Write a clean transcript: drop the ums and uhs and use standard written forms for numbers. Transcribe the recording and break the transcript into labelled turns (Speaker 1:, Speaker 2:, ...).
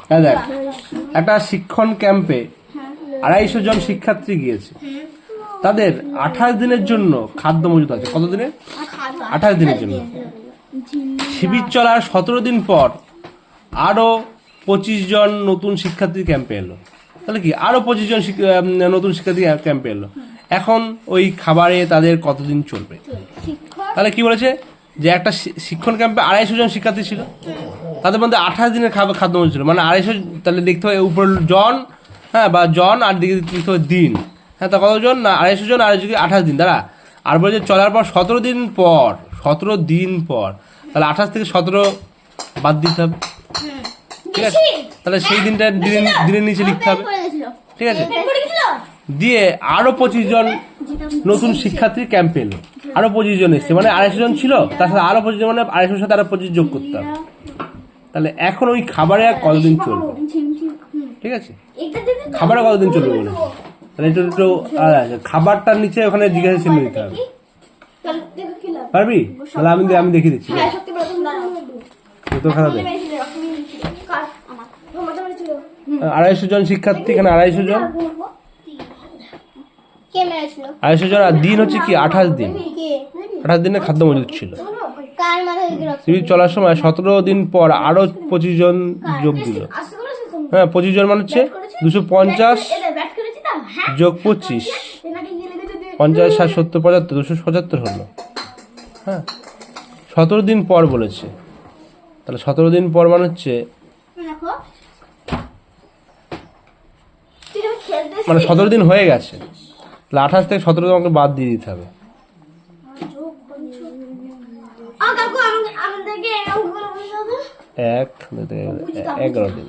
Speaker 1: হ্যাঁ দেখ, একটা শিক্ষণ ক্যাম্পে 250 জন শিক্ষার্থী গিয়েছে। তাদের 28 দিনের জন্য খাদ্য মজুত আছে। কত দিনের? 28 দিনের জন্য। শিবির চলার 17 দিন পর আরো 25 জন নতুন শিক্ষার্থী ক্যাম্পে এলো। তাহলে কি আরো 25 জন নতুন শিক্ষার্থী ক্যাম্পে এলো। এখন ওই খাবারে তাদের কতদিন চলবে? তাহলে কি বলেছে যে একটা শিক্ষণ ক্যাম্পে 250 জন শিক্ষার্থী ছিল, তাদের মধ্যে 28 দিনের খাদ্য মজুত ছিল, মানে 250। তাহলে দেখতে হবে উপর জন, হ্যাঁ, বা জন, আর দিকে দেখতে হবে দিন। হ্যাঁ, তা কতজন? না 250 জন, আর 28 দিন দ্বারা। আর বলেছে চলার পর 17 দিন পর, 17 দিন পর, তাহলে 28 থেকে 17 বাদ দিতে হবে। ঠিক আছে, তাহলে সেই দিনটা দিনের নিচে লিখতে হবে। ঠিক আছে, দিয়ে আরো 25 জন নতুন শিক্ষার্থী ক্যাম্পে এলো। আরো 25 জন এসছে, মানে 250 জন ছিল, তার সাথে আরো 25 জন, মানে 250 সাথে আরো 25 যোগ করতে হবে। তাহলে এখন ওই খাবারে আর কতদিন চলবে? ঠিক আছে, খাবারে কতদিন চলবে বলে, তাহলে একটু খাবারটার নিচে ওখানে জিজ্ঞাসা চিহ্ন দিতে হবে। পারবি? তাহলে আমি দেখিয়ে দিচ্ছি। তো খাতা দে। 250 জন শিক্ষার্থী, এখানে 250 জন, 250 জন। আর দিন হচ্ছে কি 28 দিন। 28 দিনের খাদ্য মজুদ ছিল। শিবির চলার সময় 17 দিন পর আরো 25 জন যোগ দিল। হ্যাঁ, 25 জন মানে হচ্ছে 250 যোগ 25, 50, 60, 70, 75, 275 হলো। হ্যাঁ, 17 দিন পর বলেছে, তাহলে 17 দিন পর মানে হচ্ছে, মানে 17 দিন হয়ে গেছে, তাহলে 28 থেকে 17 আমাকে বাদ দিয়ে দিতে হবে। এক 11 দিন।